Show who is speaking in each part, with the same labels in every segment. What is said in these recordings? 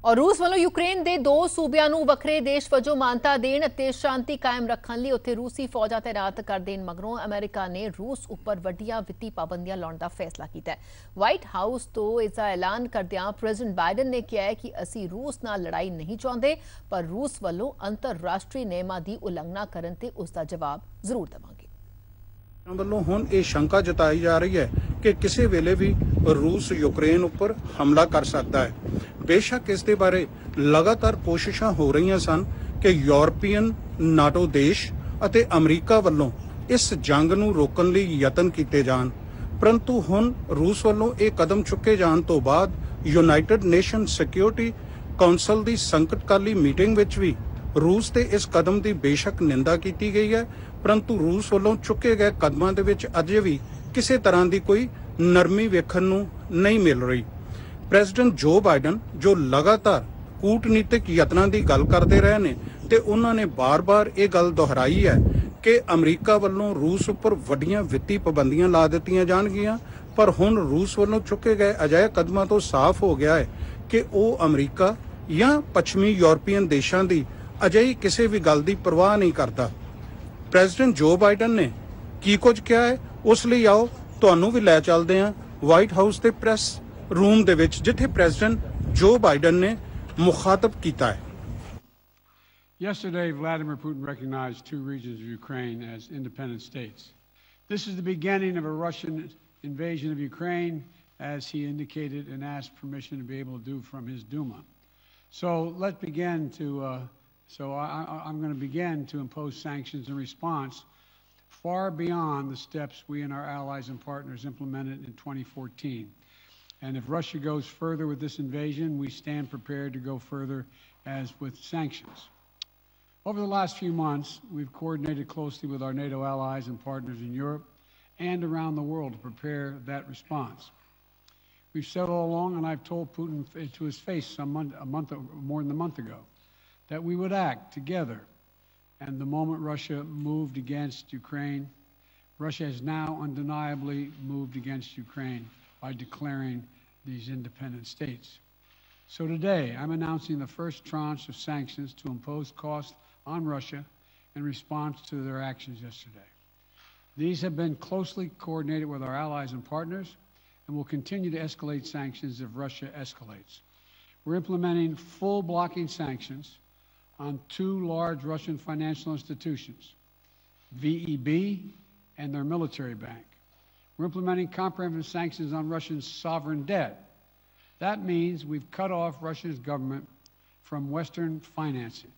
Speaker 1: और रूस वालों यूक्रेन के 2 सूबियां नूं वखरे देश वजों मानता देण अते शांति कायम रखण लई उत्थे रूसी फौजां तैनात कर देण मगरों अमेरिका ने रूस उपर वड्डियां वित्ती पाबंदियां लाउण दा फैसला कीता है। व्हाइट हाउस तो इसका ऐलान करदियां प्रेजिडेंट बाइडन ने कहा है कि असीं रूस नाल लड़ाई नहीं चाहुंदे, पर रूस वालों अंतरराष्ट्रीय नियमां दी उलंघना करन ते उसका जवाब जरूर देवांगे।
Speaker 2: ਵੱਲੋਂ ਹੁਣ ਇਹ ਸ਼ੰਕਾ ਜਤਾਈ ਜਾ ਰਹੀ ਹੈ ਕਿ ਕਿਸੇ ਵੇਲੇ ਵੀ ਰੂਸ ਯੂਕਰੇਨ ਉੱਪਰ ਹਮਲਾ ਕਰ ਸਕਦਾ ਹੈ। ਬੇਸ਼ੱਕ ਇਸ ਦੇ ਬਾਰੇ ਲਗਾਤਾਰ ਕੋਸ਼ਿਸ਼ਾਂ ਹੋ ਰਹੀਆਂ ਸਨ ਕਿ ਯੂਰਪੀਅਨ ਨਾਟੋ ਦੇਸ਼ ਅਤੇ ਅਮਰੀਕਾ ਵੱਲੋਂ ਇਸ ਜੰਗ ਨੂੰ ਰੋਕਣ ਲਈ ਯਤਨ ਕੀਤੇ ਜਾਣ, ਪਰੰਤੂ ਹੁਣ ਰੂਸ ਵੱਲੋਂ ਇਹ ਕਦਮ ਚੁੱਕੇ ਜਾਣ ਤੋਂ ਬਾਅਦ ਯੂਨਾਈਟਿਡ ਨੇਸ਼ਨ ਸਿਕਿਉਰਿਟੀ ਕਾਉਂਸਲ ਦੀ ਸੰਕਟਕਾਲੀ ਮੀਟਿੰਗ ਵਿੱਚ ਵੀ रूस के इस कदम की बेशक निंदा की गई है, परंतु रूस वालों चुके गए कदमों के विच अजे भी किसी तरह की कोई नरमी वेखण नूं नहीं मिल रही। प्रेजिडेंट जो बाइडन जो लगातार कूटनीतिक यत्नां की गल करते रहे ने ते उन्होंने बार बार ये गल दोहराई है कि अमरीका वालों रूस उपर वड्डियां वित्ती पाबंदियां ला दित्तियां जाणगियां, पर हुण रूस वालों चुके गए अजिहे कदमों तो साफ हो गया है कि वह अमरीका या पश्चिमी यूरोपीयन देशों की अजਿਹੀ ਕਿਸੇ ਵੀ ਗੱਲ ਦੀ ਪਰਵਾਹ ਨਹੀਂ ਕਰਦਾ। ਪ੍ਰੈਜ਼ੀਡੈਂਟ ਜੋ ਬਾਈਡਨ ਨੇ ਕੀ ਕੁਝ ਕਿਹਾ ਹੈ ਉਸ ਲਈ ਆਓ ਤੁਹਾਨੂੰ ਵੀ ਲੈ ਚੱਲਦੇ ਹਾਂ ਵਾਈਟ ਹਾਊਸ ਦੇ ਪ੍ਰੈਸ ਰੂਮ ਦੇ ਵਿੱਚ, ਜਿੱਥੇ ਪ੍ਰੈਜ਼ੀਡੈਂਟ ਜੋ ਬਾਈਡਨ ਨੇ ਮੁਖਾਤਬ ਕੀਤਾ ਹੈ।
Speaker 3: Yesterday, Vladimir Putin recognized 2 regions of Ukraine as independent states. This is the beginning of a Russian invasion of Ukraine, as he indicated and asked permission to be able to do from his Duma. So let's begin to I'm going to begin to impose sanctions in response far beyond the steps we and our allies and partners implemented in 2014. And if Russia goes further with this invasion, we stand prepared to go further as with sanctions. Over the last few months, we've coordinated closely with our NATO allies and partners in Europe and around the world to prepare that response. We've said all along, and I've told Putin to his face more than a month ago, that we would act together. And the moment Russia moved against Ukraine, Russia has now undeniably moved against Ukraine by declaring these independent states. So today, I'm announcing the first tranche of sanctions to impose costs on Russia in response to their actions yesterday. These have been closely coordinated with our allies and partners and will continue to escalate sanctions if Russia escalates. We're implementing full blocking sanctions on 2 large Russian financial institutions, VEB and their military bank. We're implementing comprehensive sanctions on Russian sovereign debt. That means we've cut off Russia's government from Western financing.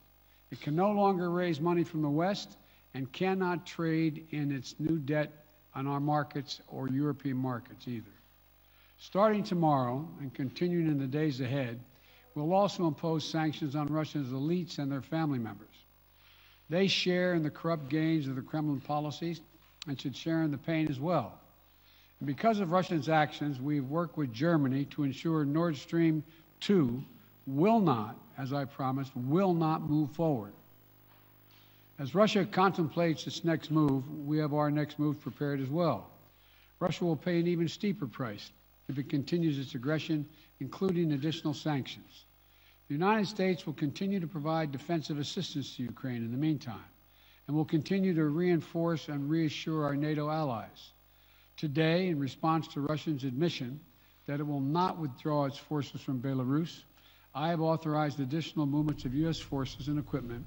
Speaker 3: It can no longer raise money from the West and cannot trade in its new debt on our markets or European markets either. Starting tomorrow and continuing in the days ahead, we'll also impose sanctions on Russia's elites and their family members. They share in the corrupt gains of the Kremlin policies and should share in the pain as well. And because of Russia's actions, we've worked with Germany to ensure Nord Stream 2 will not, as I promised, will not move forward. As Russia contemplates its next move, we have our next move prepared as well. Russia will pay an even steeper price if it continues its aggression, including additional sanctions. The United States will continue to provide defensive assistance to Ukraine in the meantime, and will continue to reinforce and reassure our NATO allies. Today, in response to Russia's admission that it will not withdraw its forces from Belarus, I have authorized additional movements of U.S. forces and equipment